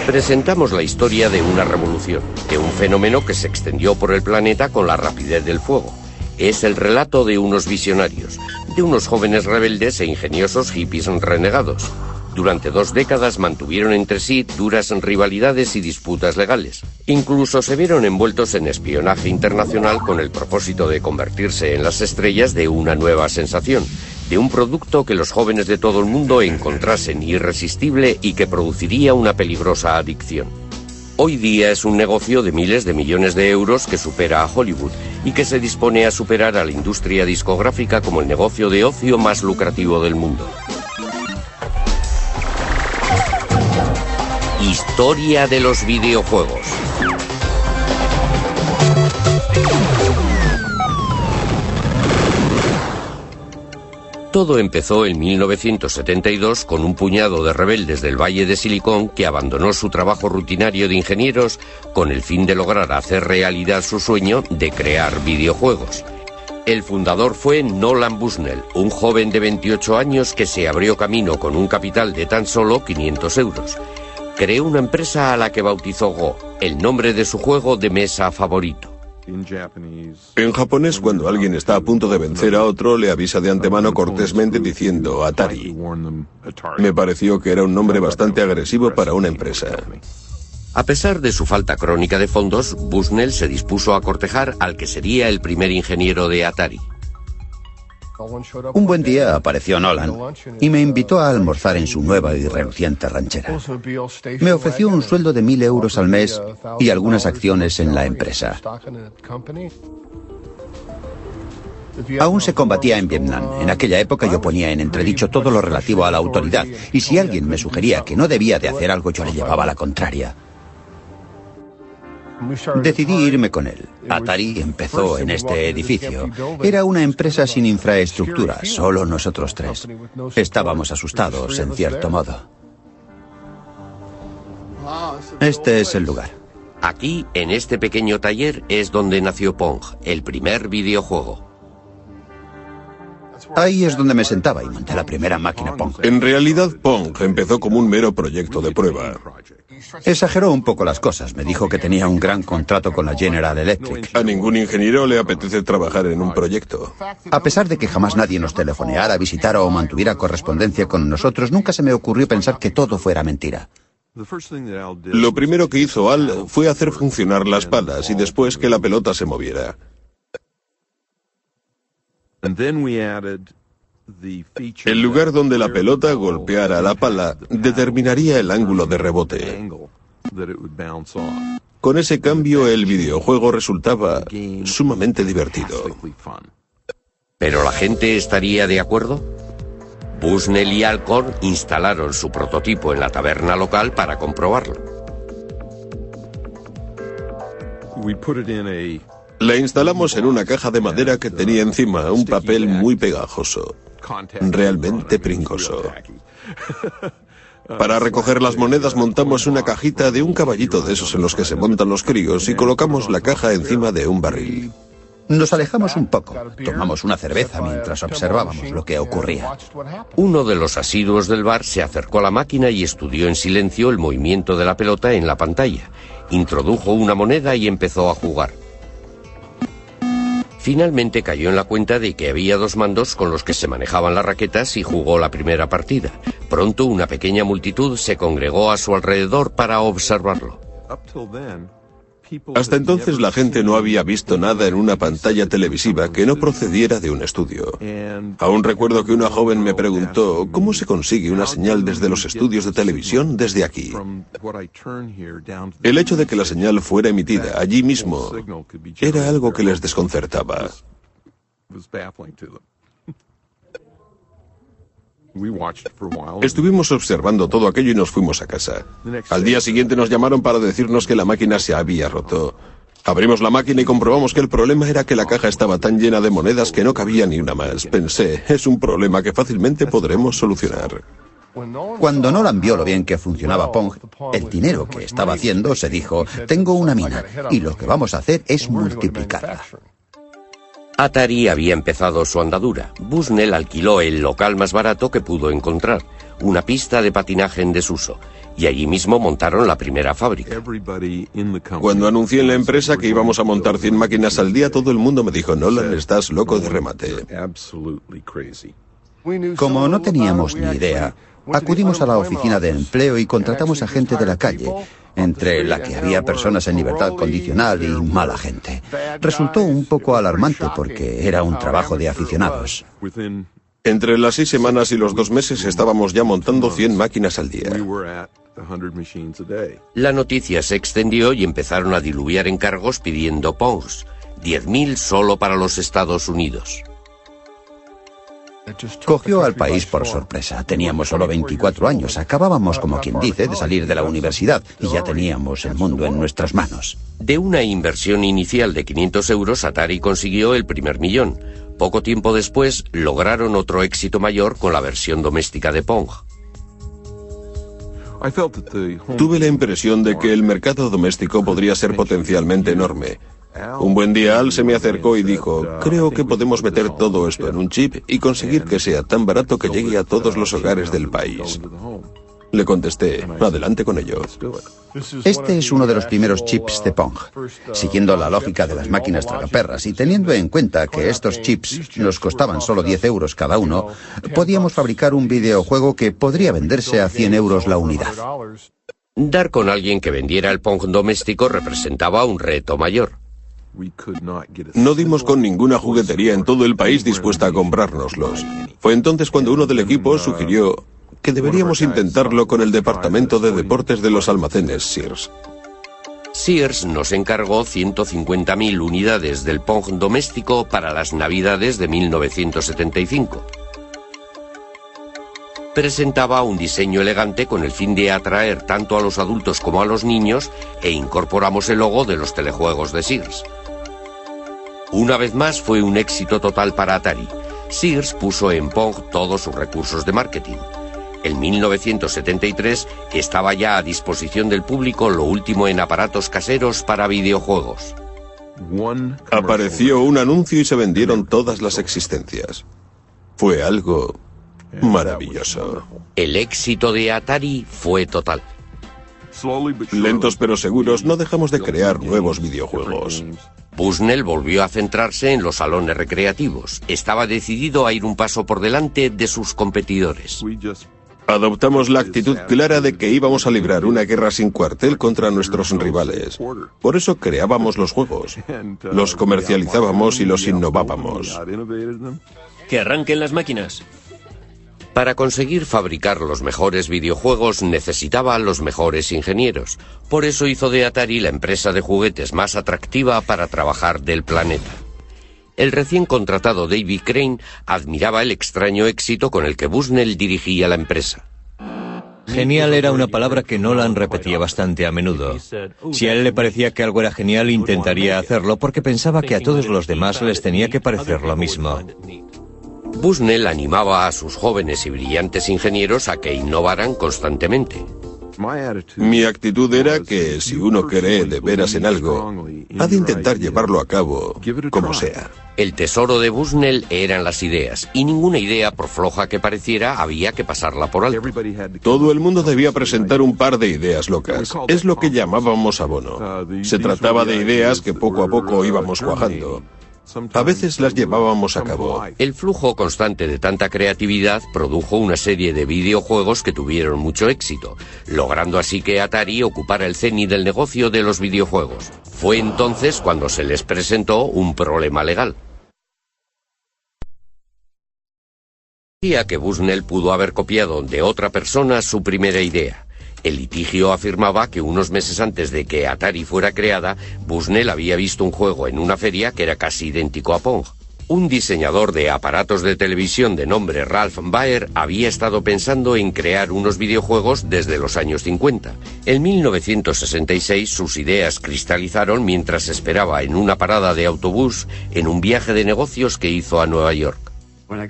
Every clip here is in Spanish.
Presentamos la historia de una revolución, de un fenómeno que se extendió por el planeta con la rapidez del fuego. Es el relato de unos visionarios, de unos jóvenes rebeldes e ingeniosos hippies renegados. Durante 2 décadas mantuvieron entre sí duras rivalidades y disputas legales. Incluso se vieron envueltos en espionaje internacional con el propósito de convertirse en las estrellas de una nueva sensación, de un producto que los jóvenes de todo el mundo encontrasen irresistible y que produciría una peligrosa adicción. Hoy día es un negocio de miles de millones de euros que supera a Hollywood y que se dispone a superar a la industria discográfica como el negocio de ocio más lucrativo del mundo. Historia de los videojuegos. Todo empezó en 1972 con un puñado de rebeldes del Valle de Silicon que abandonó su trabajo rutinario de ingenieros con el fin de lograr hacer realidad su sueño de crear videojuegos. El fundador fue Nolan Bushnell, un joven de 28 años que se abrió camino con un capital de tan solo 500 euros. Creó una empresa a la que bautizó Go, el nombre de su juego de mesa favorito. En japonés, cuando alguien está a punto de vencer a otro, le avisa de antemano cortésmente diciendo Atari. Me pareció que era un nombre bastante agresivo para una empresa. A pesar de su falta crónica de fondos, Bushnell se dispuso a cortejar al que sería el primer ingeniero de Atari. Un buen día apareció Nolan y me invitó a almorzar en su nueva y reluciente ranchera. Me ofreció un sueldo de 1.000 euros al mes y algunas acciones en la empresa. Aún se combatía en Vietnam. En aquella época yo ponía en entredicho todo lo relativo a la autoridad, y si alguien me sugería que no debía de hacer algo, yo le llevaba la contraria. Decidí irme con él. Atari empezó en este edificio. Era una empresa sin infraestructura, solo nosotros 3. Estábamos asustados, en cierto modo. Este es el lugar. Aquí, en este pequeño taller, es donde nació Pong, el primer videojuego. Ahí es donde me sentaba y monté la primera máquina Pong. En realidad, Pong empezó como un mero proyecto de prueba. Exageró un poco las cosas. Me dijo que tenía un gran contrato con la General Electric. A ningún ingeniero le apetece trabajar en un proyecto. A pesar de que jamás nadie nos telefoneara, visitara o mantuviera correspondencia con nosotros, nunca se me ocurrió pensar que todo fuera mentira. Lo primero que hizo Al fue hacer funcionar las palas y después que la pelota se moviera. El lugar donde la pelota golpeara la pala determinaría el ángulo de rebote. Con ese cambio, el videojuego resultaba sumamente divertido. ¿Pero la gente estaría de acuerdo? Bushnell y Alcorn instalaron su prototipo en la taberna local para comprobarlo. La instalamos en una caja de madera que tenía encima un papel muy pegajoso, realmente pringoso. Para recoger las monedas montamos una cajita de un caballito de esos en los que se montan los críos y colocamos la caja encima de un barril. Nos alejamos un poco, tomamos una cerveza mientras observábamos lo que ocurría. Uno de los asiduos del bar se acercó a la máquina y estudió en silencio el movimiento de la pelota en la pantalla. Introdujo una moneda y empezó a jugar. Finalmente cayó en la cuenta de que había 2 mandos con los que se manejaban las raquetas y jugó la primera partida. Pronto una pequeña multitud se congregó a su alrededor para observarlo. Hasta entonces la gente no había visto nada en una pantalla televisiva que no procediera de un estudio. Aún recuerdo que una joven me preguntó ¿cómo se consigue una señal desde los estudios de televisión desde aquí? El hecho de que la señal fuera emitida allí mismo era algo que les desconcertaba. Estuvimos observando todo aquello y nos fuimos a casa. Al día siguiente nos llamaron para decirnos que la máquina se había roto. Abrimos la máquina y comprobamos que el problema era que la caja estaba tan llena de monedas que no cabía ni una más. Pensé, es un problema que fácilmente podremos solucionar. Cuando Nolan vio lo bien que funcionaba Pong, el dinero que estaba haciendo, se dijo, tengo una mina y lo que vamos a hacer es multiplicarla. Atari había empezado su andadura. Bushnell alquiló el local más barato que pudo encontrar. una pista de patinaje en desuso, y allí mismo montaron la primera fábrica. Cuando anuncié en la empresa que íbamos a montar 100 máquinas al día, todo el mundo me dijo, Nolan, estás loco de remate. Como no teníamos ni idea, acudimos a la oficina de empleo y contratamos a gente de la calle, entre la que había personas en libertad condicional y mala gente. Resultó un poco alarmante porque era un trabajo de aficionados. Entre las 6 semanas y los 2 meses estábamos ya montando 100 máquinas al día. La noticia se extendió y empezaron a diluviar encargos pidiendo Pongs, 10.000 solo para los Estados Unidos. Cogió al país por sorpresa. Teníamos solo 24 años. Acabábamos, como quien dice, de salir de la universidad y ya teníamos el mundo en nuestras manos. De una inversión inicial de 500 euros, Atari consiguió el primer millón. Poco tiempo después, lograron otro éxito mayor con la versión doméstica de Pong. Tuve la impresión de que el mercado doméstico podría ser potencialmente enorme. Un buen día Al se me acercó y dijo, creo que podemos meter todo esto en un chip y conseguir que sea tan barato que llegue a todos los hogares del país. Le contesté, adelante con ello. Este es uno de los primeros chips de Pong, siguiendo la lógica de las máquinas tragaperras y teniendo en cuenta que estos chips nos costaban solo 10 euros cada uno, podíamos fabricar un videojuego que podría venderse a 100 euros la unidad. Dar con alguien que vendiera el Pong doméstico representaba un reto mayor. No dimos con ninguna juguetería en todo el país dispuesta a comprárnoslos. Fue entonces cuando uno del equipo sugirió que deberíamos intentarlo con el departamento de deportes de los almacenes Sears. Sears nos encargó 150.000 unidades del Pong doméstico para las Navidades de 1975. Presentaba un diseño elegante con el fin de atraer tanto a los adultos como a los niños e incorporamos el logo de los telejuegos de Sears. Una vez más fue un éxito total para Atari. Sears puso en Pong todos sus recursos de marketing. En 1973 estaba ya a disposición del público lo último en aparatos caseros para videojuegos. Apareció un anuncio y se vendieron todas las existencias. Fue algo maravilloso. El éxito de Atari fue total. Lentos pero seguros, no dejamos de crear nuevos videojuegos. Bushnell volvió a centrarse en los salones recreativos. Estaba decidido a ir un paso por delante de sus competidores. Adoptamos la actitud clara de que íbamos a librar una guerra sin cuartel contra nuestros rivales. Por eso creábamos los juegos, los comercializábamos y los innovábamos. Que arranquen las máquinas. Para conseguir fabricar los mejores videojuegos necesitaba los mejores ingenieros. Por eso hizo de Atari la empresa de juguetes más atractiva para trabajar del planeta. El recién contratado David Crane admiraba el extraño éxito con el que Bushnell dirigía la empresa. Genial era una palabra que Nolan repetía bastante a menudo. Si a él le parecía que algo era genial, intentaría hacerlo porque pensaba que a todos los demás les tenía que parecer lo mismo. Bushnell animaba a sus jóvenes y brillantes ingenieros a que innovaran constantemente. Mi actitud era que si uno cree de veras en algo, ha de intentar llevarlo a cabo como sea. El tesoro de Bushnell eran las ideas, y ninguna idea, por floja que pareciera, había que pasarla por alto. Todo el mundo debía presentar un par de ideas locas. Es lo que llamábamos abono. Se trataba de ideas que poco a poco íbamos cuajando. A veces las llevábamos a cabo. El flujo constante de tanta creatividad produjo una serie de videojuegos que tuvieron mucho éxito, logrando así que Atari ocupara el cenit del negocio de los videojuegos. Fue entonces cuando se les presentó un problema legal. Decía que Bushnell pudo haber copiado de otra persona su primera idea. El litigio afirmaba que unos meses antes de que Atari fuera creada, Bushnell había visto un juego en una feria que era casi idéntico a Pong. Un diseñador de aparatos de televisión de nombre Ralph Baer había estado pensando en crear unos videojuegos desde los años 50. En 1966 sus ideas cristalizaron mientras esperaba en una parada de autobús en un viaje de negocios que hizo a Nueva York.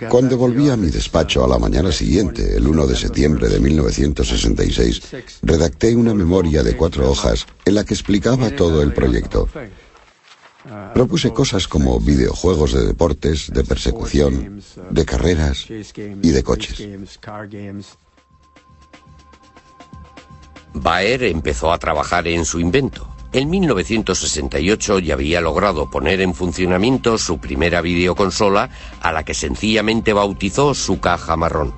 Cuando volví a mi despacho a la mañana siguiente, el 1 de septiembre de 1966, redacté una memoria de 4 hojas en la que explicaba todo el proyecto. Propuse cosas como videojuegos de deportes, de persecución, de carreras y de coches. Baer empezó a trabajar en su invento. En 1968 ya había logrado poner en funcionamiento su primera videoconsola, a la que sencillamente bautizó su caja marrón.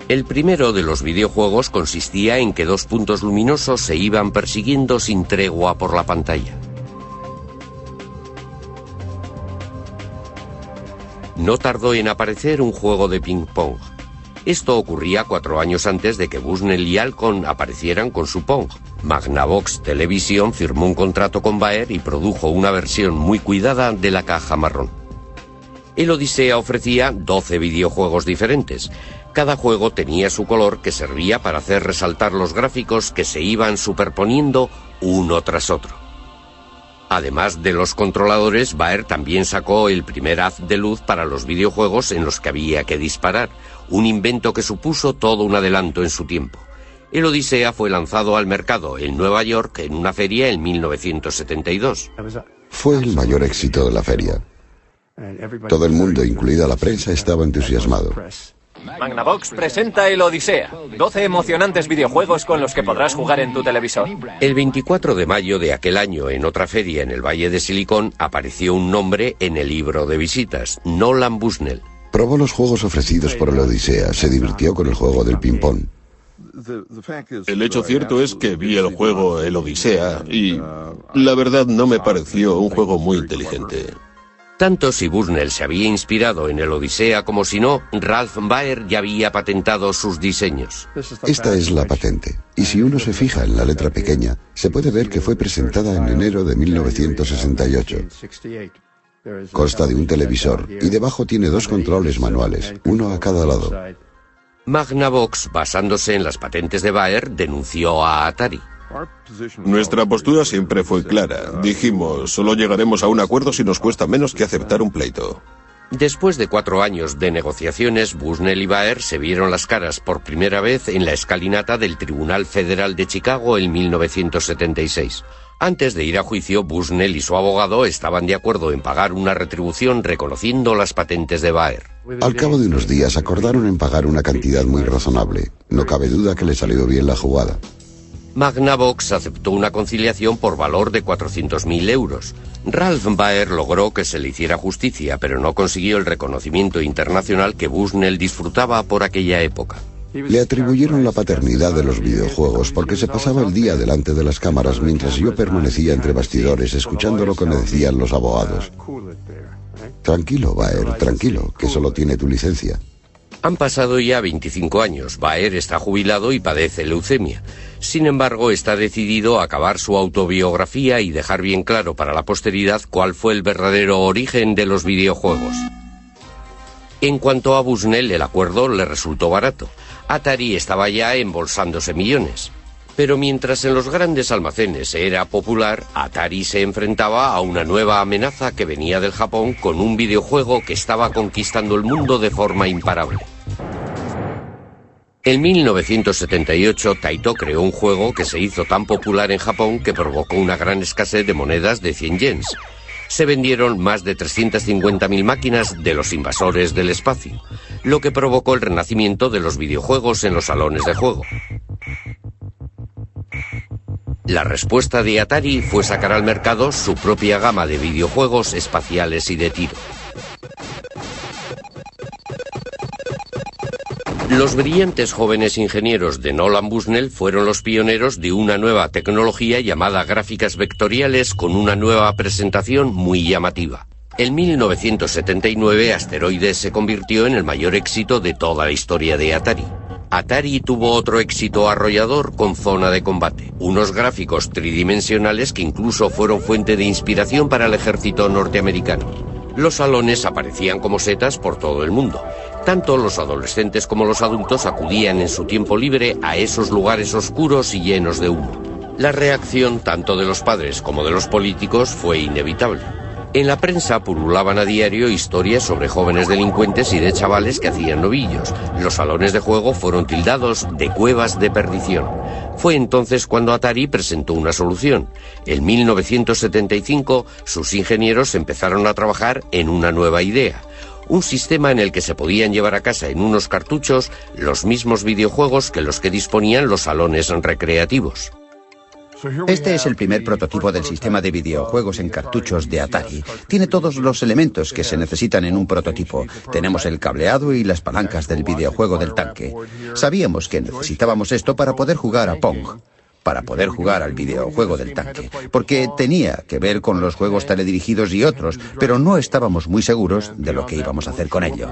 El primero de los videojuegos consistía en que dos puntos luminosos se iban persiguiendo sin tregua por la pantalla. No tardó en aparecer un juego de ping-pong. Esto ocurría 4 años antes de que Bushnell y Alcon aparecieran con su Pong. Magnavox Television firmó un contrato con Baer y produjo una versión muy cuidada de la caja marrón. El Odisea ofrecía 12 videojuegos diferentes. Cada juego tenía su color, que servía para hacer resaltar los gráficos que se iban superponiendo uno tras otro. Además de los controladores, Baer también sacó el primer haz de luz para los videojuegos en los que había que disparar, un invento que supuso todo un adelanto en su tiempo. El Odisea fue lanzado al mercado en Nueva York en una feria en 1972. Fue el mayor éxito de la feria. Todo el mundo, incluida la prensa, estaba entusiasmado. Magnavox presenta el Odisea, 12 emocionantes videojuegos con los que podrás jugar en tu televisor. El 24 de mayo de aquel año, en otra feria en el Valle de Silicon, apareció un nombre en el libro de visitas: Nolan Bushnell. Probó los juegos ofrecidos por el Odisea, se divirtió con el juego del ping-pong. El hecho cierto es que vi el juego El Odisea y la verdad no me pareció un juego muy inteligente. Tanto si Bushnell se había inspirado en el Odisea como si no, Ralph Baer ya había patentado sus diseños. Esta es la patente, y si uno se fija en la letra pequeña, se puede ver que fue presentada en enero de 1968. Consta de un televisor y debajo tiene 2 controles manuales, uno a cada lado. Magnavox, basándose en las patentes de Baer, denunció a Atari. Nuestra postura siempre fue clara. Dijimos, solo llegaremos a un acuerdo si nos cuesta menos que aceptar un pleito. Después de 4 años de negociaciones, Bushnell y Baer se vieron las caras por primera vez en la escalinata del Tribunal Federal de Chicago en 1976. Antes de ir a juicio, Bushnell y su abogado estaban de acuerdo en pagar una retribución reconociendo las patentes de Baer. Al cabo de unos días acordaron en pagar una cantidad muy razonable. No cabe duda que le salió bien la jugada. Magnavox aceptó una conciliación por valor de 400.000 euros. Ralph Baer logró que se le hiciera justicia, pero no consiguió el reconocimiento internacional que Bushnell disfrutaba por aquella época. Le atribuyeron la paternidad de los videojuegos porque se pasaba el día delante de las cámaras mientras yo permanecía entre bastidores escuchando lo que me decían los abogados. Tranquilo, Baer, tranquilo, que solo tiene tu licencia. Han pasado ya 25 años. Baer está jubilado y padece leucemia. Sin embargo, está decidido a acabar su autobiografía y dejar bien claro para la posteridad cuál fue el verdadero origen de los videojuegos. En cuanto a Bushnell, el acuerdo le resultó barato. Atari estaba ya embolsándose millones. Pero mientras en los grandes almacenes era popular, Atari se enfrentaba a una nueva amenaza que venía del Japón con un videojuego que estaba conquistando el mundo de forma imparable. En 1978, Taito creó un juego que se hizo tan popular en Japón que provocó una gran escasez de monedas de 100 yens. Se vendieron más de 350.000 máquinas de los invasores del espacio, lo que provocó el renacimiento de los videojuegos en los salones de juego. La respuesta de Atari fue sacar al mercado su propia gama de videojuegos espaciales y de tiro. Los brillantes jóvenes ingenieros de Nolan Bushnell fueron los pioneros de una nueva tecnología llamada gráficas vectoriales con una nueva presentación muy llamativa. En 1979, Asteroides se convirtió en el mayor éxito de toda la historia de Atari. Atari tuvo otro éxito arrollador con Zona de Combate, unos gráficos tridimensionales que incluso fueron fuente de inspiración para el ejército norteamericano. Los salones aparecían como setas por todo el mundo. Tanto los adolescentes como los adultos acudían en su tiempo libre a esos lugares oscuros y llenos de humo. La reacción tanto de los padres como de los políticos fue inevitable. En la prensa pululaban a diario historias sobre jóvenes delincuentes y de chavales que hacían novillos. Los salones de juego fueron tildados de cuevas de perdición. Fue entonces cuando Atari presentó una solución. En 1975, sus ingenieros empezaron a trabajar en una nueva idea. un sistema en el que se podían llevar a casa en unos cartuchos los mismos videojuegos que los que disponían los salones recreativos. Este es el primer prototipo del sistema de videojuegos en cartuchos de Atari. Tiene todos los elementos que se necesitan en un prototipo. Tenemos el cableado y las palancas del videojuego del tanque. Sabíamos que necesitábamos esto para poder jugar a Pong, para poder jugar al videojuego del tanque, porque tenía que ver con los juegos teledirigidos y otros, pero no estábamos muy seguros de lo que íbamos a hacer con ello.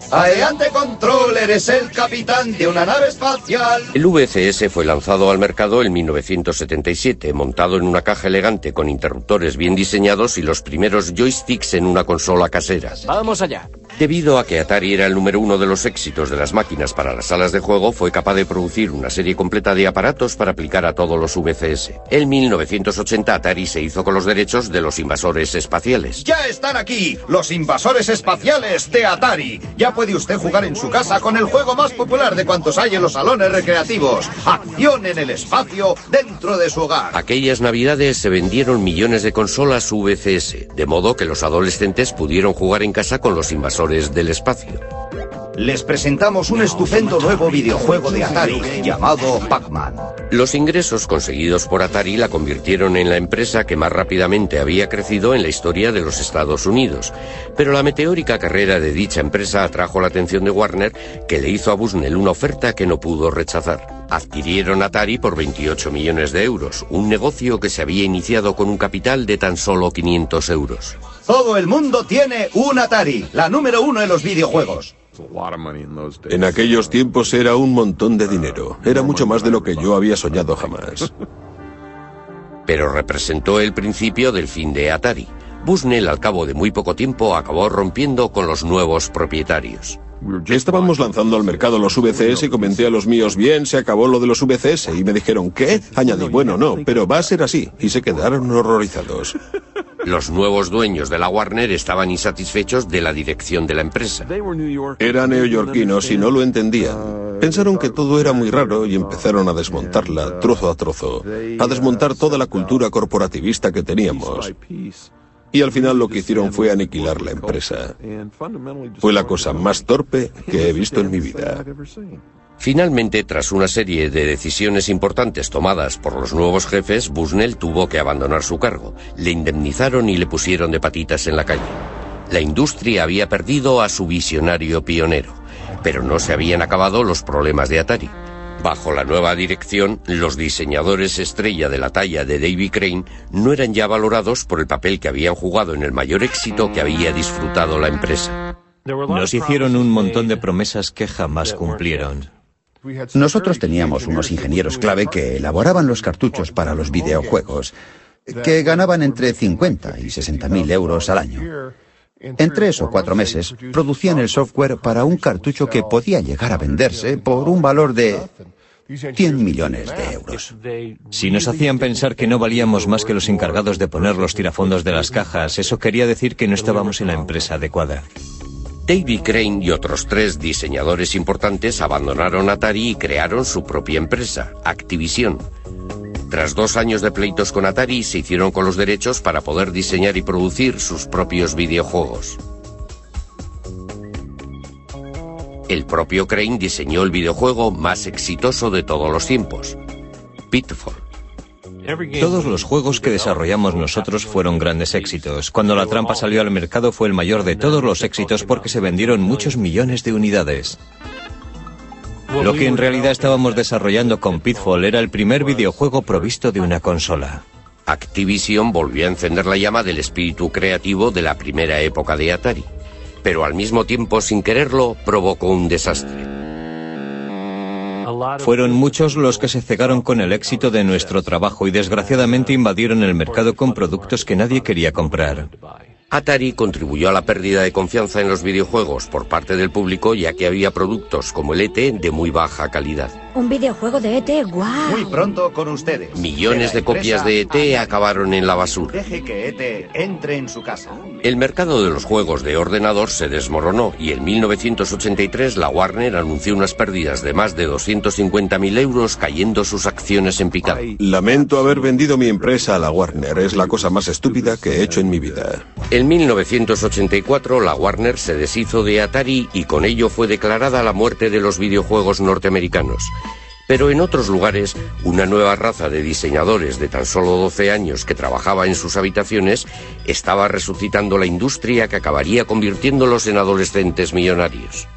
Adelante, Controller, es el capitán de una nave espacial. El VCS fue lanzado al mercado en 1977, montado en una caja elegante con interruptores bien diseñados y los primeros joysticks en una consola casera. ¡Vamos allá! Debido a que Atari era el número uno de los éxitos de las máquinas para las salas de juego, fue capaz de producir una serie completa de aparatos para aplicar a todos los VCS. En 1980 Atari se hizo con los derechos de los invasores espaciales. ¡Ya están aquí! ¡Los invasores espaciales de Atari! Ya puede usted jugar en su casa con el juego más popular de cuantos hay en los salones recreativos. Acción en el espacio dentro de su hogar. Aquellas navidades se vendieron millones de consolas VCS, de modo que los adolescentes pudieron jugar en casa con los invasores del espacio. Les presentamos un estupendo nuevo videojuego de Atari llamado Pac-Man. Los ingresos conseguidos por Atari la convirtieron en la empresa que más rápidamente había crecido en la historia de los Estados Unidos. Pero la meteórica carrera de dicha empresa atrajo la atención de Warner, que le hizo a Bushnell una oferta que no pudo rechazar. Adquirieron Atari por 28 millones de euros, un negocio que se había iniciado con un capital de tan solo 500 euros. Todo el mundo tiene un Atari, la número uno en los videojuegos. En aquellos tiempos era un montón de dinero. Era mucho más de lo que yo había soñado jamás. Pero representó el principio del fin de Atari. Bushnell, al cabo de muy poco tiempo, acabó rompiendo con los nuevos propietarios. Estábamos lanzando al mercado los VCS y comenté a los míos, bien, se acabó lo de los VCS. Y me dijeron, ¿qué? Añadí, bueno, no, pero va a ser así. Y se quedaron horrorizados. Los nuevos dueños de la Warner estaban insatisfechos de la dirección de la empresa. Eran neoyorquinos y no lo entendían. Pensaron que todo era muy raro y empezaron a desmontarla trozo a trozo, a desmontar toda la cultura corporativista que teníamos. Y al final lo que hicieron fue aniquilar la empresa. Fue la cosa más torpe que he visto en mi vida. Finalmente, tras una serie de decisiones importantes tomadas por los nuevos jefes, Bushnell tuvo que abandonar su cargo. Le indemnizaron y le pusieron de patitas en la calle. La industria había perdido a su visionario pionero, pero no se habían acabado los problemas de Atari. Bajo la nueva dirección, los diseñadores estrella de la talla de Davy Crane no eran ya valorados por el papel que habían jugado en el mayor éxito que había disfrutado la empresa. Nos hicieron un montón de promesas que jamás cumplieron. Nosotros teníamos unos ingenieros clave que elaboraban los cartuchos para los videojuegos, que ganaban entre 50 y 60.000 euros al año. En 3 o 4 meses producían el software para un cartucho que podía llegar a venderse por un valor de 100 millones de euros. Si nos hacían pensar que no valíamos más que los encargados de poner los tirafondos de las cajas, eso quería decir que no estábamos en la empresa adecuada. Davy Crane y otros 3 diseñadores importantes abandonaron Atari y crearon su propia empresa, Activision. Tras 2 años de pleitos con Atari, se hicieron con los derechos para poder diseñar y producir sus propios videojuegos. El propio Crane diseñó el videojuego más exitoso de todos los tiempos, Pitfall. Todos los juegos que desarrollamos nosotros fueron grandes éxitos. Cuando La Trampa salió al mercado fue el mayor de todos los éxitos porque se vendieron muchos millones de unidades. Lo que en realidad estábamos desarrollando con Pitfall era el primer videojuego provisto de una consola. Activision volvió a encender la llama del espíritu creativo de la primera época de Atari, pero al mismo tiempo, sin quererlo, provocó un desastre. Fueron muchos los que se cegaron con el éxito de nuestro trabajo y desgraciadamente invadieron el mercado con productos que nadie quería comprar. Atari contribuyó a la pérdida de confianza en los videojuegos por parte del público, ya que había productos como el ET de muy baja calidad. Un videojuego de E.T., ¡guau! Muy pronto con ustedes. Millones de copias de E.T. acabaron en la basura. Deje que E.T. entre en su casa. El mercado de los juegos de ordenador se desmoronó y en 1983 la Warner anunció unas pérdidas de más de 250.000 euros, cayendo sus acciones en picado. Lamento haber vendido mi empresa a la Warner. Es la cosa más estúpida que he hecho en mi vida. En 1984 la Warner se deshizo de Atari y con ello fue declarada la muerte de los videojuegos norteamericanos. Pero en otros lugares, una nueva raza de diseñadores de tan solo 12 años que trabajaba en sus habitaciones estaba resucitando la industria que acabaría convirtiéndolos en adolescentes millonarios.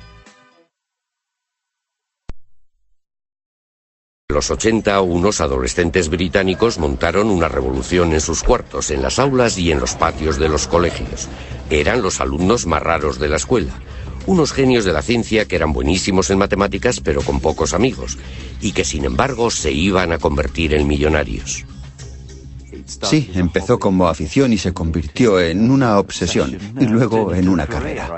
En los 80, unos adolescentes británicos montaron una revolución en sus cuartos, en las aulas y en los patios de los colegios. Eran los alumnos más raros de la escuela. Unos genios de la ciencia que eran buenísimos en matemáticas pero con pocos amigos, y que sin embargo se iban a convertir en millonarios. Sí, empezó como afición y se convirtió en una obsesión, y luego en una carrera.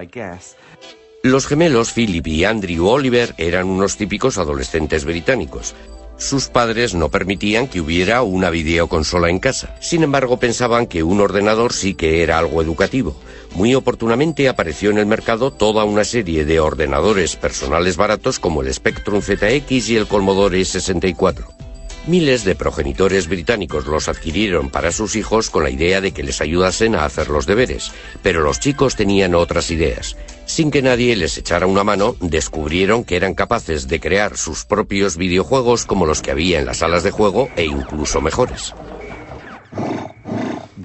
Los gemelos Philip y Andrew Oliver eran unos típicos adolescentes británicos. Sus padres no permitían que hubiera una videoconsola en casa. Sin embargo, pensaban que un ordenador sí que era algo educativo. Muy oportunamente apareció en el mercado toda una serie de ordenadores personales baratos como el Spectrum ZX y el Commodore 64. Miles de progenitores británicos los adquirieron para sus hijos con la idea de que les ayudasen a hacer los deberes, pero los chicos tenían otras ideas. Sin que nadie les echara una mano, descubrieron que eran capaces de crear sus propios videojuegos como los que había en las salas de juego e incluso mejores.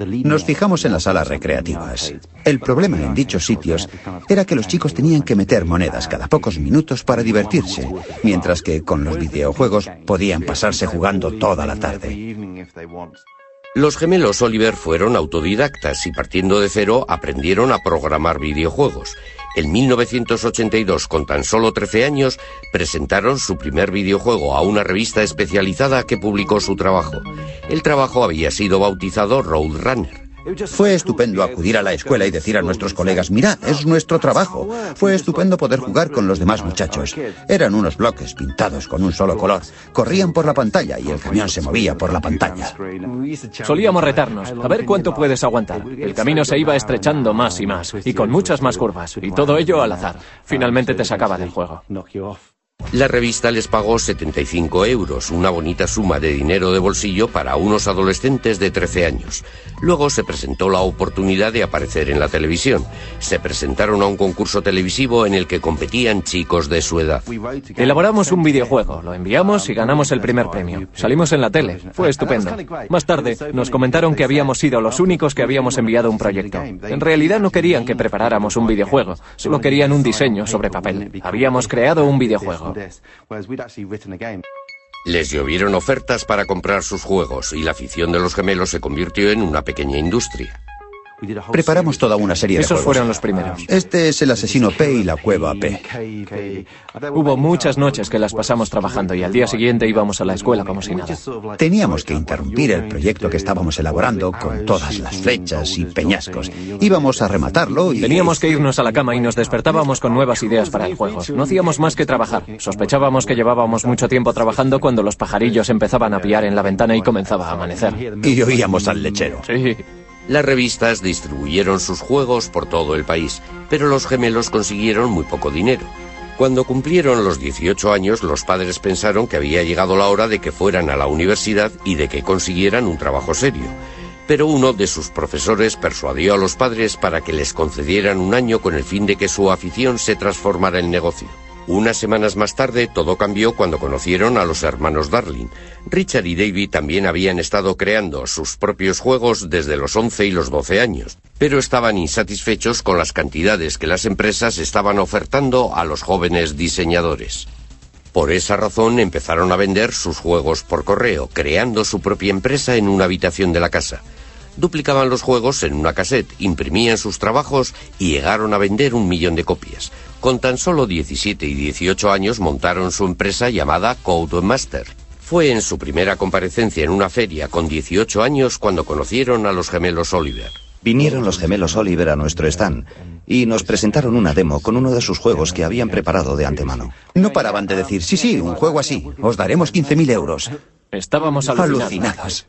Nos fijamos en las salas recreativas. El problema en dichos sitios era que los chicos tenían que meter monedas cada pocos minutos para divertirse, mientras que con los videojuegos podían pasarse jugando toda la tarde. Los gemelos Oliver fueron autodidactas y partiendo de cero aprendieron a programar videojuegos. En 1982, con tan solo 13 años, presentaron su primer videojuego a una revista especializada que publicó su trabajo. El trabajo había sido bautizado Roadrunner. Fue estupendo acudir a la escuela y decir a nuestros colegas, mirad, es nuestro trabajo. Fue estupendo poder jugar con los demás muchachos. Eran unos bloques pintados con un solo color. Corrían por la pantalla y el camión se movía por la pantalla. Solíamos retarnos, a ver cuánto puedes aguantar. El camino se iba estrechando más y más, y con muchas más curvas, y todo ello al azar. Finalmente te sacaba del juego. La revista les pagó 75 euros, una bonita suma de dinero de bolsillo para unos adolescentes de 13 años. Luego se presentó la oportunidad de aparecer en la televisión. Se presentaron a un concurso televisivo en el que competían chicos de su edad. Elaboramos un videojuego, lo enviamos y ganamos el primer premio. Salimos en la tele, fue estupendo. Más tarde nos comentaron que habíamos sido los únicos que habíamos enviado un proyecto. En realidad no querían que preparáramos un videojuego, solo querían un diseño sobre papel. Habíamos creado un videojuego. Les llovieron ofertas para comprar sus juegos y la afición de los gemelos se convirtió en una pequeña industria. Preparamos toda una serie de Esos juegos. fueron los primeros. Este es el asesino P y la cueva P. Hubo muchas noches que las pasamos trabajando y al día siguiente íbamos a la escuela como si nada. Teníamos que interrumpir el proyecto que estábamos elaborando con todas las flechas y peñascos. Íbamos a rematarlo y... Teníamos que irnos a la cama y nos despertábamos con nuevas ideas para el juego. No hacíamos más que trabajar. Sospechábamos que llevábamos mucho tiempo trabajando cuando los pajarillos empezaban a piar en la ventana y comenzaba a amanecer. Y oíamos al lechero. Sí. Las revistas distribuyeron sus juegos por todo el país, pero los gemelos consiguieron muy poco dinero. Cuando cumplieron los 18 años, los padres pensaron que había llegado la hora de que fueran a la universidad y de que consiguieran un trabajo serio. Pero uno de sus profesores persuadió a los padres para que les concedieran un año con el fin de que su afición se transformara en negocio. Unas semanas más tarde todo cambió cuando conocieron a los hermanos Darling. Richard y David también habían estado creando sus propios juegos desde los 11 y los 12 años, pero estaban insatisfechos con las cantidades que las empresas estaban ofertando a los jóvenes diseñadores. Por esa razón empezaron a vender sus juegos por correo, creando su propia empresa en una habitación de la casa. Duplicaban los juegos en una cassette, imprimían sus trabajos y llegaron a vender 1 millón de copias. Con tan solo 17 y 18 años montaron su empresa llamada Codemaster. Fue en su primera comparecencia en una feria con 18 años cuando conocieron a los gemelos Oliver. Vinieron los gemelos Oliver a nuestro stand y nos presentaron una demo con uno de sus juegos que habían preparado de antemano. No paraban de decir, sí, un juego así, os daremos 15.000 euros. Estábamos alucinados.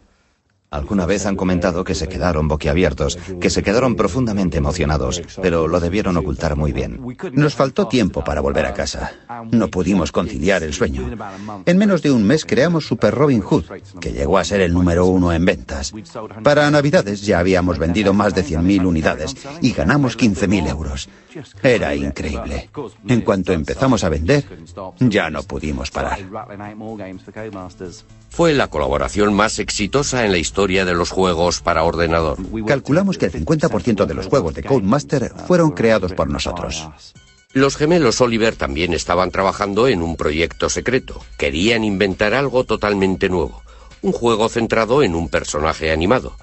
Alguna vez han comentado que se quedaron boquiabiertos, que se quedaron profundamente emocionados, pero lo debieron ocultar muy bien. Nos faltó tiempo para volver a casa. No pudimos conciliar el sueño. En menos de un mes creamos Super Robin Hood, que llegó a ser el número 1 en ventas. Para Navidades ya habíamos vendido más de 100.000 unidades y ganamos 15.000 euros. Era increíble. En cuanto empezamos a vender, ya no pudimos parar. Fue la colaboración más exitosa en la historia de los juegos para ordenador. Calculamos que el 50% de los juegos de Codemaster fueron creados por nosotros. Los gemelos Oliver también estaban trabajando en un proyecto secreto. Querían inventar algo totalmente nuevo. Un juego centrado en un personaje animado.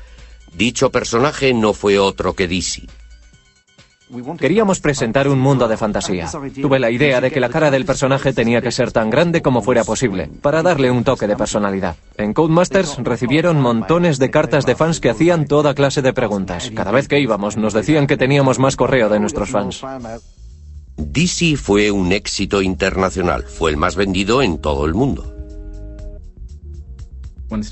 Dicho personaje no fue otro que Dizzy. Queríamos presentar un mundo de fantasía. Tuve la idea de que la cara del personaje tenía que ser tan grande como fuera posible, para darle un toque de personalidad. En Codemasters recibieron montones de cartas de fans que hacían toda clase de preguntas. Cada vez que íbamos nos decían que teníamos más correo de nuestros fans. Dizzy fue un éxito internacional. Fue el más vendido en todo el mundo.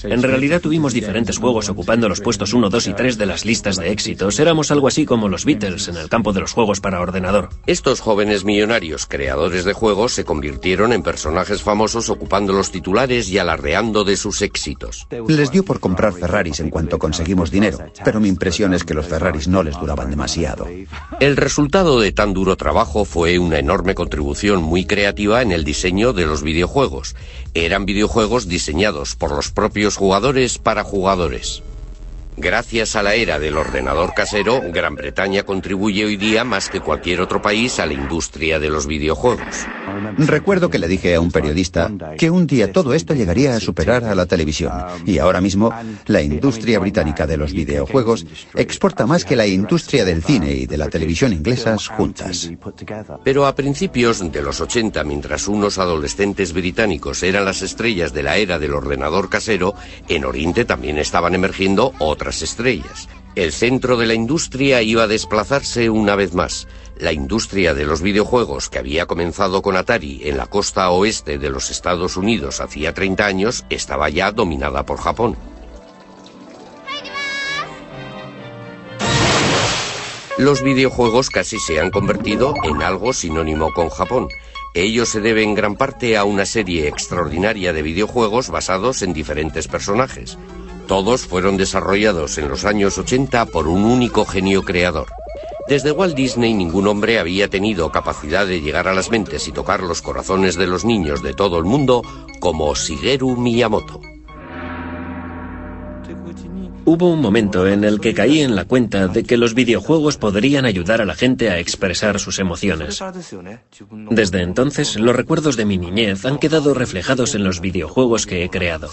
En realidad tuvimos diferentes juegos ocupando los puestos 1, 2 y 3 de las listas de éxitos. Éramos algo así como los Beatles en el campo de los juegos para ordenador. Estos jóvenes millonarios creadores de juegos se convirtieron en personajes famosos ocupando los titulares y alardeando de sus éxitos. Les dio por comprar Ferraris en cuanto conseguimos dinero, pero mi impresión es que los Ferraris no les duraban demasiado. El resultado de tan duro trabajo fue una enorme contribución muy creativa en el diseño de los videojuegos. Eran videojuegos diseñados por los propios jugadores para jugadores. Gracias a la era del ordenador casero, Gran Bretaña contribuye hoy día más que cualquier otro país a la industria de los videojuegos. Recuerdo que le dije a un periodista que un día todo esto llegaría a superar a la televisión. Y ahora mismo, la industria británica de los videojuegos exporta más que la industria del cine y de la televisión inglesas juntas. Pero a principios de los 80, mientras unos adolescentes británicos eran las estrellas de la era del ordenador casero, en Oriente también estaban emergiendo otras estrellas. El centro de la industria iba a desplazarse una vez más. La industria de los videojuegos, que había comenzado con Atari en la costa oeste de los Estados Unidos hacía 30 años, estaba ya dominada por Japón. Los videojuegos casi se han convertido en algo sinónimo con Japón. Ello se debe en gran parte a una serie extraordinaria de videojuegos basados en diferentes personajes. Todos fueron desarrollados en los años 80 por un único genio creador. Desde Walt Disney ningún hombre había tenido capacidad de llegar a las mentes y tocar los corazones de los niños de todo el mundo como Shigeru Miyamoto. Hubo un momento en el que caí en la cuenta de que los videojuegos podrían ayudar a la gente a expresar sus emociones. Desde entonces, los recuerdos de mi niñez han quedado reflejados en los videojuegos que he creado.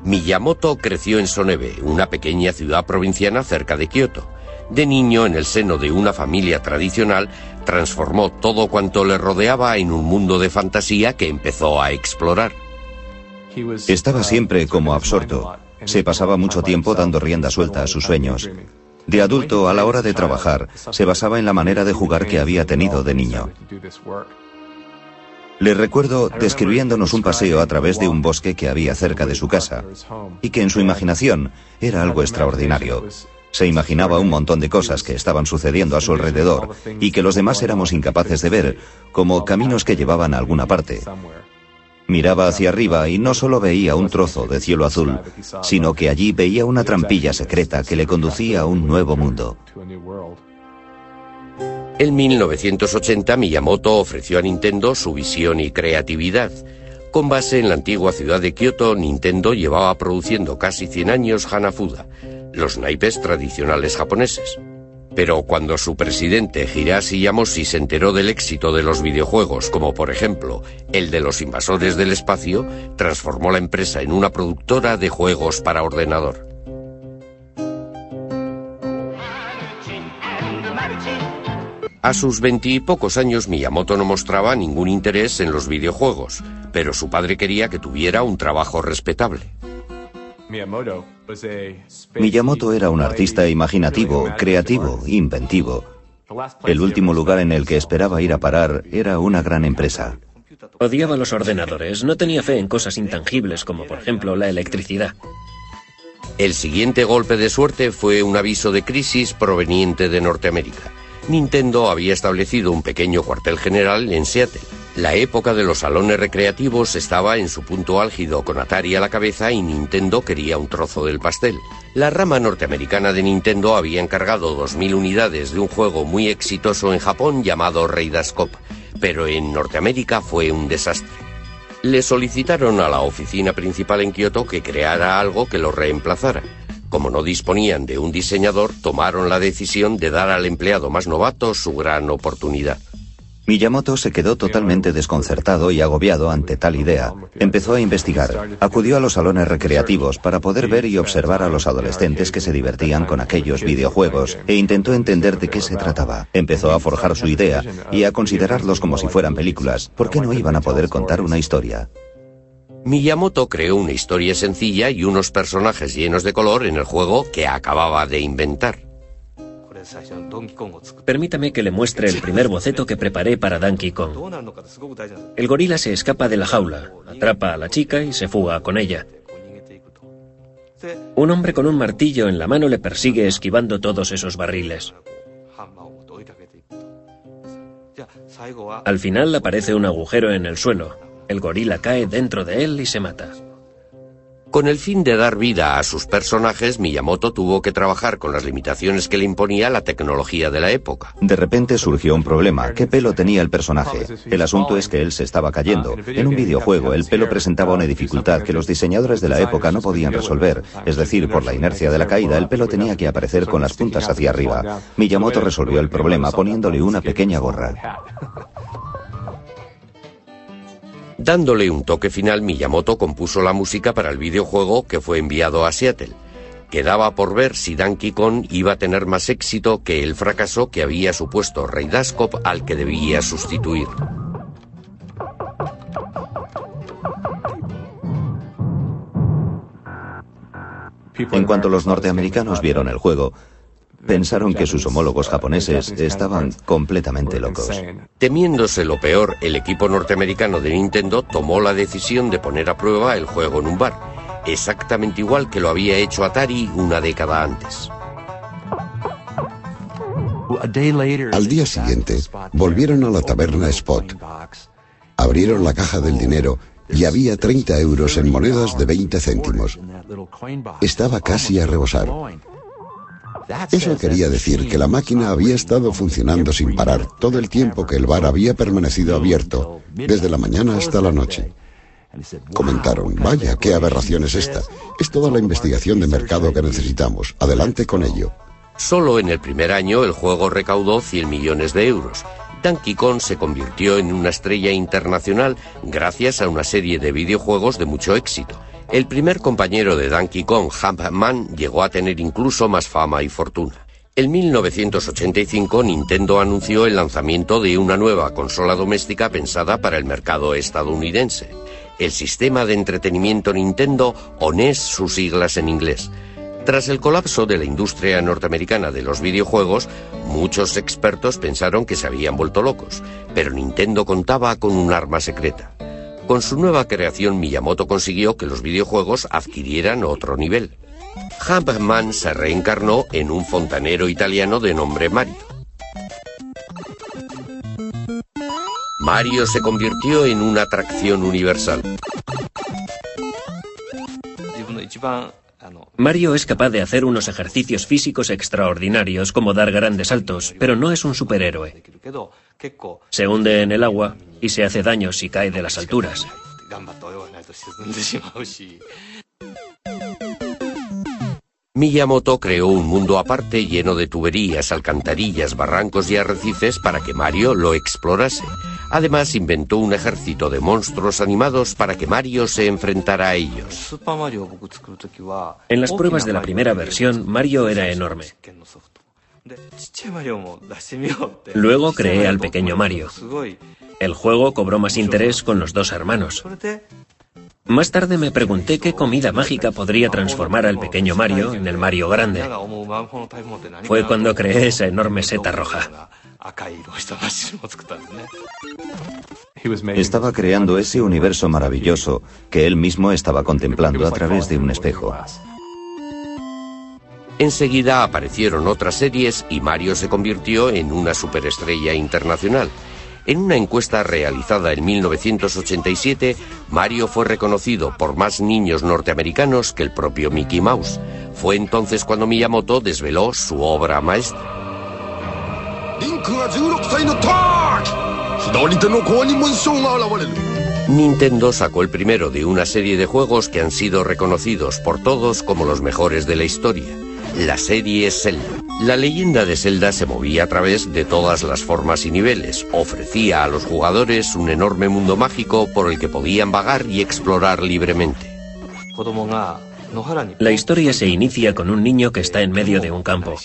Miyamoto creció en Sonebe, una pequeña ciudad provinciana cerca de Kioto. De niño, en el seno de una familia tradicional, transformó todo cuanto le rodeaba en un mundo de fantasía que empezó a explorar. Estaba siempre como absorto. Se pasaba mucho tiempo dando rienda suelta a sus sueños. De adulto, a la hora de trabajar, se basaba en la manera de jugar que había tenido de niño. Le recuerdo describiéndonos un paseo a través de un bosque que había cerca de su casa, y que en su imaginación era algo extraordinario. Se imaginaba un montón de cosas que estaban sucediendo a su alrededor y que los demás éramos incapaces de ver, como caminos que llevaban a alguna parte. Miraba hacia arriba y no solo veía un trozo de cielo azul, sino que allí veía una trampilla secreta que le conducía a un nuevo mundo. En 1980, Miyamoto ofreció a Nintendo su visión y creatividad. Con base en la antigua ciudad de Kioto, Nintendo llevaba produciendo casi 100 años Hanafuda, los naipes tradicionales japoneses. Pero cuando su presidente Hiroshi Yamoshi se enteró del éxito de los videojuegos, como por ejemplo el de los invasores del espacio, transformó la empresa en una productora de juegos para ordenador. A sus 20 y pocos años, Miyamoto no mostraba ningún interés en los videojuegos, pero su padre quería que tuviera un trabajo respetable. Miyamoto era un artista imaginativo, creativo, inventivo. El último lugar en el que esperaba ir a parar era una gran empresa. Odiaba los ordenadores, no tenía fe en cosas intangibles como por ejemplo la electricidad. El siguiente golpe de suerte fue un aviso de crisis proveniente de Norteamérica. Nintendo había establecido un pequeño cuartel general en Seattle. La época de los salones recreativos estaba en su punto álgido, con Atari a la cabeza, y Nintendo quería un trozo del pastel. La rama norteamericana de Nintendo había encargado 2000 unidades de un juego muy exitoso en Japón llamado Raiders Cop, pero en Norteamérica fue un desastre. Le solicitaron a la oficina principal en Kioto que creara algo que lo reemplazara. Como no disponían de un diseñador, tomaron la decisión de dar al empleado más novato su gran oportunidad. Miyamoto se quedó totalmente desconcertado y agobiado ante tal idea. Empezó a investigar. Acudió a los salones recreativos para poder ver y observar a los adolescentes que se divertían con aquellos videojuegos e intentó entender de qué se trataba. Empezó a forjar su idea y a considerarlos como si fueran películas. ¿Por qué no iban a poder contar una historia? Miyamoto creó una historia sencilla y unos personajes llenos de color en el juego que acababa de inventar. Permítame que le muestre el primer boceto que preparé para Donkey Kong. El gorila se escapa de la jaula, atrapa a la chica y se fuga con ella. Un hombre con un martillo en la mano le persigue esquivando todos esos barriles. Al final aparece un agujero en el suelo. El gorila cae dentro de él y se mata. Con el fin de dar vida a sus personajes, Miyamoto tuvo que trabajar con las limitaciones que le imponía la tecnología de la época. De repente surgió un problema. ¿Qué pelo tenía el personaje? El asunto es que él se estaba cayendo. En un videojuego, el pelo presentaba una dificultad que los diseñadores de la época no podían resolver. Es decir, por la inercia de la caída, el pelo tenía que aparecer con las puntas hacia arriba. Miyamoto resolvió el problema poniéndole una pequeña gorra. Dándole un toque final, Miyamoto compuso la música para el videojuego que fue enviado a Seattle. Quedaba por ver si Donkey Kong iba a tener más éxito que el fracaso que había supuesto Raiders Cop, al que debía sustituir. En cuanto los norteamericanos vieron el juego, pensaron que sus homólogos japoneses estaban completamente locos. Temiéndose lo peor, el equipo norteamericano de Nintendo tomó la decisión de poner a prueba el juego en un bar, exactamente igual que lo había hecho Atari una década antes. Al día siguiente, volvieron a la taberna Spot. Abrieron la caja del dinero y había 30 euros en monedas de 20 céntimos. Estaba casi a rebosar. Eso quería decir que la máquina había estado funcionando sin parar todo el tiempo que el bar había permanecido abierto, desde la mañana hasta la noche. Comentaron: vaya, qué aberración es esta. Es toda la investigación de mercado que necesitamos. Adelante con ello. Solo en el primer año el juego recaudó 100 millones de euros. Donkey Kong se convirtió en una estrella internacional gracias a una serie de videojuegos de mucho éxito. El primer compañero de Donkey Kong, Jumpman, llegó a tener incluso más fama y fortuna. En 1985, Nintendo anunció el lanzamiento de una nueva consola doméstica pensada para el mercado estadounidense. El sistema de entretenimiento Nintendo, o NES, sus siglas en inglés. Tras el colapso de la industria norteamericana de los videojuegos, muchos expertos pensaron que se habían vuelto locos, pero Nintendo contaba con un arma secreta. Con su nueva creación, Miyamoto consiguió que los videojuegos adquirieran otro nivel. Jumpman se reencarnó en un fontanero italiano de nombre Mario. Mario se convirtió en una atracción universal. Mario es capaz de hacer unos ejercicios físicos extraordinarios, como dar grandes saltos, pero no es un superhéroe. Se hunde en el agua y se hace daño si cae de las alturas. Miyamoto creó un mundo aparte lleno de tuberías, alcantarillas, barrancos y arrecifes para que Mario lo explorase. Además, inventó un ejército de monstruos animados para que Mario se enfrentara a ellos. En las pruebas de la primera versión, Mario era enorme. Luego creé al pequeño Mario. El juego cobró más interés con los dos hermanos. Más tarde me pregunté qué comida mágica podría transformar al pequeño Mario en el Mario grande. Fue cuando creé esa enorme seta roja. Estaba creando ese universo maravilloso que él mismo estaba contemplando a través de un espejo. Enseguida aparecieron otras series y Mario se convirtió en una superestrella internacional. En una encuesta realizada en 1987, Mario fue reconocido por más niños norteamericanos que el propio Mickey Mouse. Fue entonces cuando Miyamoto desveló su obra maestra. Nintendo sacó el primero de una serie de juegos que han sido reconocidos por todos como los mejores de la historia. La serie Zelda. La leyenda de Zelda se movía a través de todas las formas y niveles. Ofrecía a los jugadores un enorme mundo mágico por el que podían vagar y explorar libremente. La historia se inicia con un niño que está en medio de un campo.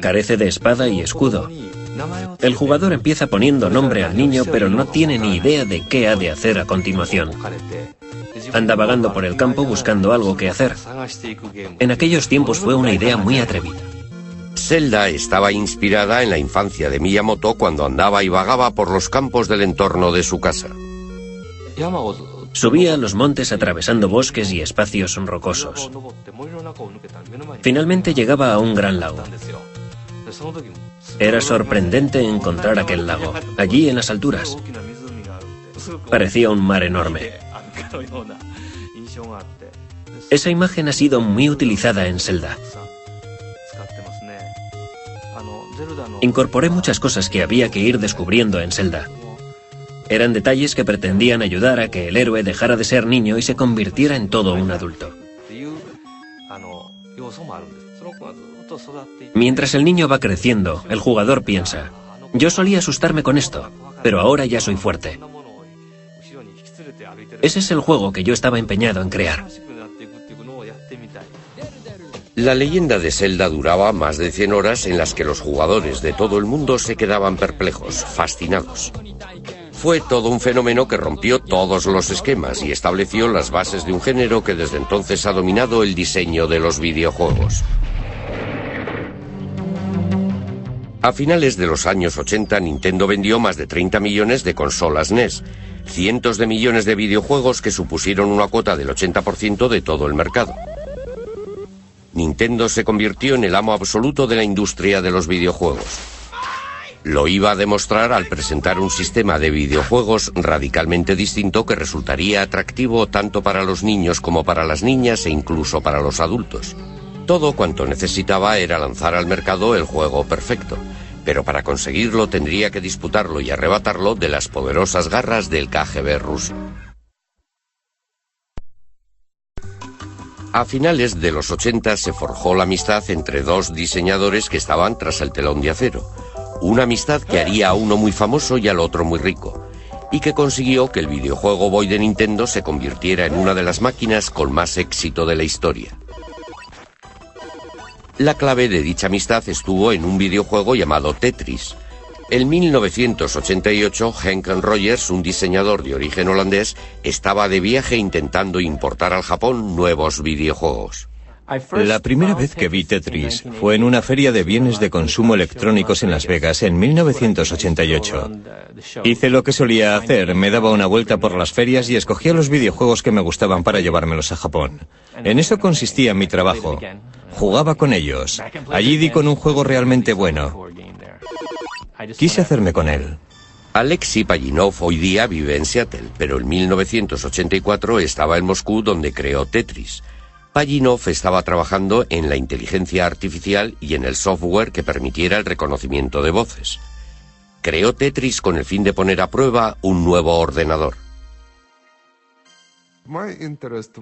Carece de espada y escudo. El jugador empieza poniendo nombre al niño, pero no tiene ni idea de qué ha de hacer a continuación. Anda vagando por el campo buscando algo que hacer. En aquellos tiempos fue una idea muy atrevida. Zelda estaba inspirada en la infancia de Miyamoto cuando andaba y vagaba por los campos del entorno de su casa. Subía a los montes atravesando bosques y espacios rocosos. Finalmente llegaba a un gran lago. Era sorprendente encontrar aquel lago, allí en las alturas. Parecía un mar enorme. Esa imagen ha sido muy utilizada en Zelda. Incorporé muchas cosas que había que ir descubriendo en Zelda. Eran detalles que pretendían ayudar a que el héroe dejara de ser niño y se convirtiera en todo un adulto. Mientras el niño va creciendo, el jugador piensa: yo solía asustarme con esto, pero ahora ya soy fuerte. Ese es el juego que yo estaba empeñado en crear. La leyenda de Zelda duraba más de 100 horas en las que los jugadores de todo el mundo se quedaban perplejos, fascinados. Fue todo un fenómeno que rompió todos los esquemas y estableció las bases de un género que desde entonces ha dominado el diseño de los videojuegos. A finales de los años 80, Nintendo vendió más de 30 millones de consolas NES, cientos de millones de videojuegos que supusieron una cuota del 80% de todo el mercado. Nintendo se convirtió en el amo absoluto de la industria de los videojuegos. Lo iba a demostrar al presentar un sistema de videojuegos radicalmente distinto que resultaría atractivo tanto para los niños como para las niñas e incluso para los adultos. Todo cuanto necesitaba era lanzar al mercado el juego perfecto, pero para conseguirlo tendría que disputarlo y arrebatarlo de las poderosas garras del KGB ruso. A finales de los 80 se forjó la amistad entre dos diseñadores que estaban tras el telón de acero. Una amistad que haría a uno muy famoso y al otro muy rico, y que consiguió que el videojuego Boy de Nintendo se convirtiera en una de las máquinas con más éxito de la historia. La clave de dicha amistad estuvo en un videojuego llamado Tetris. En 1988, Henk Rogers, un diseñador de origen holandés, estaba de viaje intentando importar al Japón nuevos videojuegos. La primera vez que vi Tetris fue en una feria de bienes de consumo electrónicos en Las Vegas en 1988. Hice lo que solía hacer, me daba una vuelta por las ferias y escogía los videojuegos que me gustaban para llevármelos a Japón. En eso consistía mi trabajo. Jugaba con ellos. Allí di con un juego realmente bueno. Quise hacerme con él. Alexei Pajitnov hoy día vive en Seattle, pero en 1984 estaba en Moscú donde creó Tetris. Pajitnov estaba trabajando en la inteligencia artificial y en el software que permitiera el reconocimiento de voces. Creó Tetris con el fin de poner a prueba un nuevo ordenador.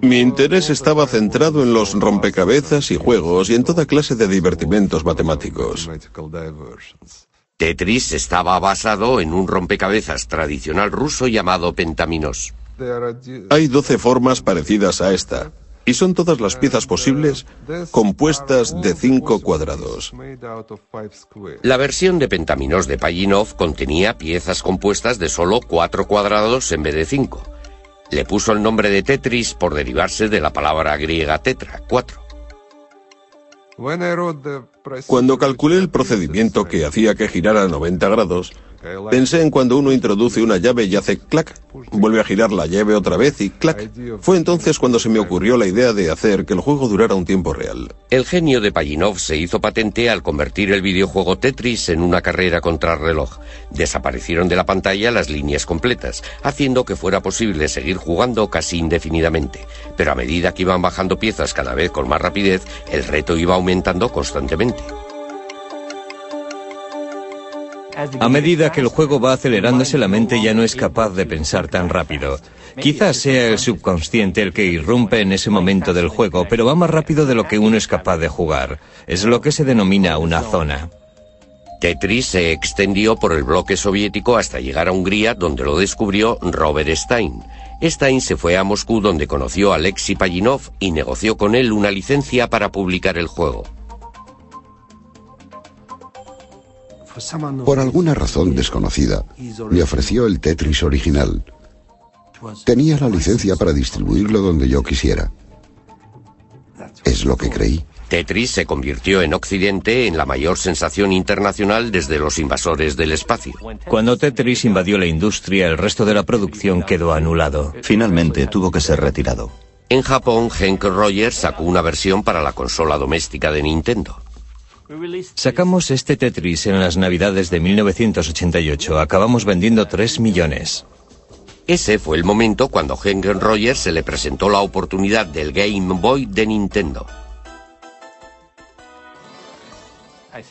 Mi interés estaba centrado en los rompecabezas y juegos y en toda clase de divertimentos matemáticos. Tetris estaba basado en un rompecabezas tradicional ruso llamado Pentaminos. Hay 12 formas parecidas a esta, y son todas las piezas posibles compuestas de 5 cuadrados. La versión de Pentaminos de Pajitnov contenía piezas compuestas de solo 4 cuadrados en vez de 5. Le puso el nombre de Tetris por derivarse de la palabra griega tetra, 4. Cuando calculé el procedimiento que hacía que girara a 90 grados, pensé en cuando uno introduce una llave y hace clac, vuelve a girar la llave otra vez y clac. Fue entonces cuando se me ocurrió la idea de hacer que el juego durara un tiempo real. El genio de Pajitnov se hizo patente al convertir el videojuego Tetris en una carrera contrarreloj. Desaparecieron de la pantalla las líneas completas, haciendo que fuera posible seguir jugando casi indefinidamente. Pero a medida que iban bajando piezas cada vez con más rapidez, el reto iba aumentando constantemente. A medida que el juego va acelerándose, la mente ya no es capaz de pensar tan rápido. Quizás sea el subconsciente el que irrumpe en ese momento del juego, pero va más rápido de lo que uno es capaz de jugar. Es lo que se denomina una zona. Tetris se extendió por el bloque soviético hasta llegar a Hungría, donde lo descubrió Robert Stein. Stein se fue a Moscú, donde conoció a Alexei Pajitnov y negoció con él una licencia para publicar el juego. Por alguna razón desconocida, me ofreció el Tetris original. Tenía la licencia para distribuirlo donde yo quisiera. Es lo que creí. Tetris se convirtió en Occidente en la mayor sensación internacional desde Los invasores del espacio. Cuando Tetris invadió la industria, el resto de la producción quedó anulado. Finalmente tuvo que ser retirado. En Japón, Henk Rogers sacó una versión para la consola doméstica de Nintendo. Sacamos este Tetris en las Navidades de 1988. Acabamos vendiendo 3 millones. Ese fue el momento cuando a Henk Rogers se le presentó la oportunidad del Game Boy de Nintendo.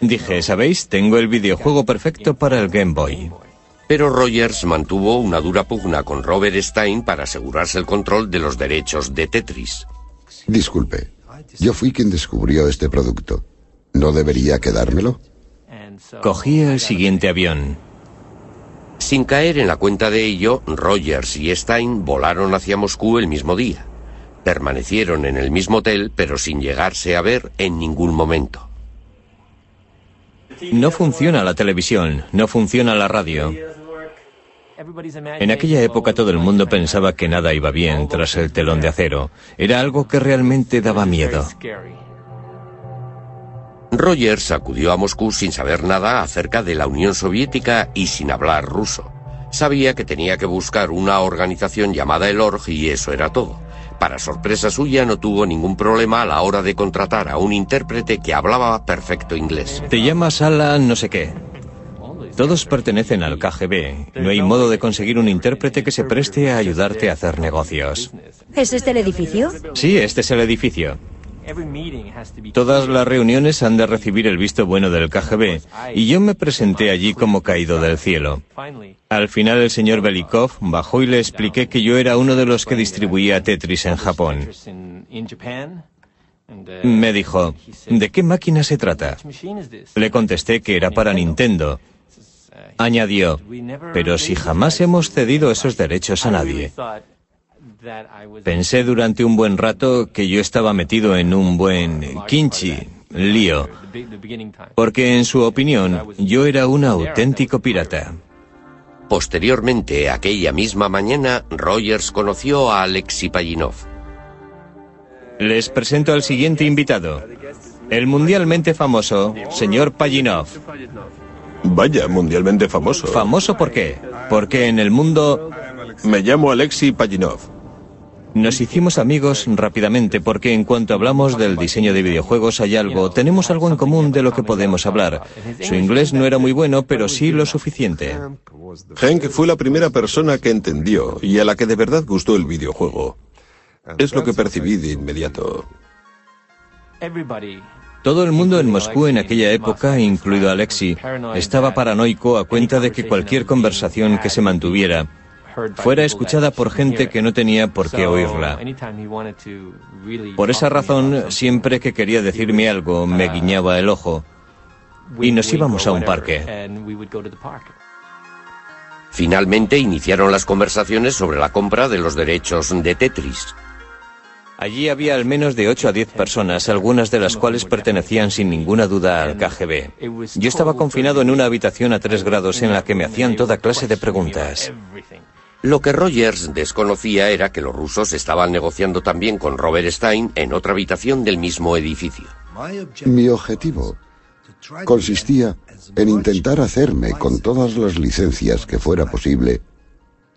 Dije, ¿sabéis? Tengo el videojuego perfecto para el Game Boy. Pero Rogers mantuvo una dura pugna con Robert Stein para asegurarse el control de los derechos de Tetris. Disculpe, yo fui quien descubrió este producto. ¿No debería quedármelo? Cogí el siguiente avión. Sin caer en la cuenta de ello, Rogers y Stein volaron hacia Moscú el mismo día. Permanecieron en el mismo hotel, pero sin llegarse a ver en ningún momento. No funciona la televisión, no funciona la radio. En aquella época todo el mundo pensaba que nada iba bien tras el telón de acero. Era algo que realmente daba miedo. Rogers acudió a Moscú sin saber nada acerca de la Unión Soviética y sin hablar ruso. Sabía que tenía que buscar una organización llamada el Org y eso era todo. Para sorpresa suya, no tuvo ningún problema a la hora de contratar a un intérprete que hablaba perfecto inglés. Te llamas Alan no sé qué. Todos pertenecen al KGB. No hay modo de conseguir un intérprete que se preste a ayudarte a hacer negocios. ¿Es este el edificio? Sí, este es el edificio. Todas las reuniones han de recibir el visto bueno del KGB, y yo me presenté allí como caído del cielo. Al final el señor Belikov bajó y le expliqué que yo era uno de los que distribuía Tetris en Japón. Me dijo, ¿de qué máquina se trata? Le contesté que era para Nintendo. Añadió, pero si jamás hemos cedido esos derechos a nadie. Pensé durante un buen rato que yo estaba metido en un buen lío, porque en su opinión yo era un auténtico pirata. Posteriormente, aquella misma mañana, Rogers conoció a Alexei Pajitnov. Les presento al siguiente invitado, el mundialmente famoso señor Pajitnov. Vaya, mundialmente famoso. ¿Famoso por qué? Porque en el mundo... Me llamo Alexei Pajitnov. Nos hicimos amigos rápidamente porque en cuanto hablamos del diseño de videojuegos tenemos algo en común de lo que podemos hablar. Su inglés no era muy bueno, pero sí lo suficiente. Henk fue la primera persona que entendió y a la que de verdad gustó el videojuego. Es lo que percibí de inmediato. Todo el mundo en Moscú en aquella época, incluido Alexei, estaba paranoico a cuenta de que cualquier conversación que se mantuviera fuera escuchada por gente que no tenía por qué oírla. Por esa razón, siempre que quería decirme algo, me guiñaba el ojo y nos íbamos a un parque. Finalmente iniciaron las conversaciones sobre la compra de los derechos de Tetris. Allí había al menos de 8 a 10 personas, algunas de las cuales pertenecían sin ninguna duda al KGB. Yo estaba confinado en una habitación a 3 grados en la que me hacían toda clase de preguntas. Lo que Rogers desconocía era que los rusos estaban negociando también con Robert Stein en otra habitación del mismo edificio. Mi objetivo consistía en intentar hacerme con todas las licencias que fuera posible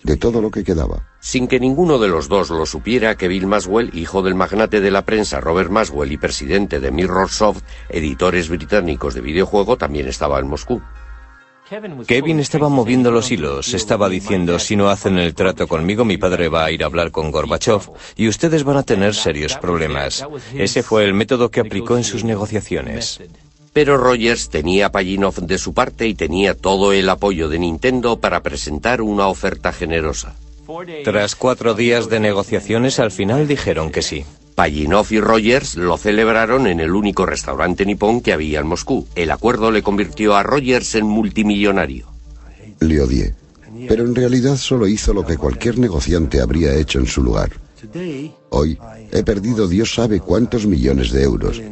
de todo lo que quedaba. Sin que ninguno de los dos lo supiera, que Bill Maxwell, hijo del magnate de la prensa Robert Maxwell y presidente de Mirrorsoft, editores británicos de videojuego, también estaba en Moscú. Kevin estaba moviendo los hilos, estaba diciendo, si no hacen el trato conmigo, mi padre va a ir a hablar con Gorbachev y ustedes van a tener serios problemas. Ese fue el método que aplicó en sus negociaciones. Pero Rogers tenía a Pajitnov de su parte y tenía todo el apoyo de Nintendo para presentar una oferta generosa. Tras 4 días de negociaciones, al final dijeron que sí. Pajitnov y Rogers lo celebraron en el único restaurante nipón que había en Moscú. El acuerdo le convirtió a Rogers en multimillonario. Le odié, pero en realidad solo hizo lo que cualquier negociante habría hecho en su lugar. Hoy he perdido Dios sabe cuántos millones de euros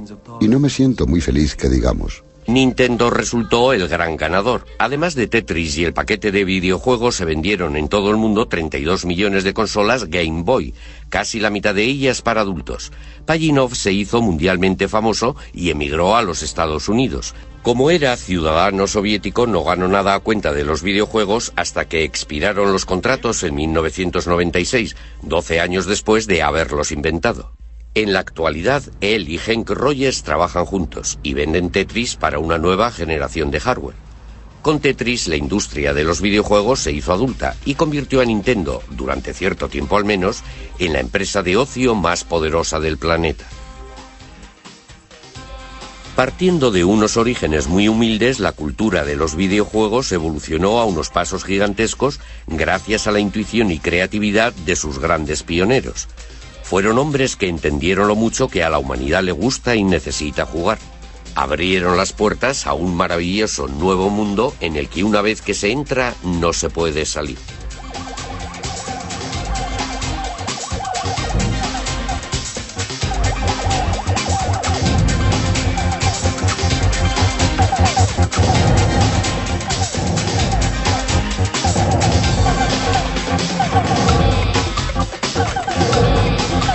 y no me siento muy feliz, que digamos. Nintendo resultó el gran ganador. Además de Tetris y el paquete de videojuegos, se vendieron en todo el mundo 32 millones de consolas Game Boy, casi la mitad de ellas para adultos. Pajitnov se hizo mundialmente famoso y emigró a los Estados Unidos. Como era ciudadano soviético, no ganó nada a cuenta de los videojuegos hasta que expiraron los contratos en 1996, 12 años después de haberlos inventado. En la actualidad, él y Henk Rogers trabajan juntos y venden Tetris para una nueva generación de hardware. Con Tetris, la industria de los videojuegos se hizo adulta y convirtió a Nintendo, durante cierto tiempo al menos, en la empresa de ocio más poderosa del planeta. Partiendo de unos orígenes muy humildes, la cultura de los videojuegos evolucionó a unos pasos gigantescos gracias a la intuición y creatividad de sus grandes pioneros. Fueron hombres que entendieron lo mucho que a la humanidad le gusta y necesita jugar. Abrieron las puertas a un maravilloso nuevo mundo en el que una vez que se entra no se puede salir.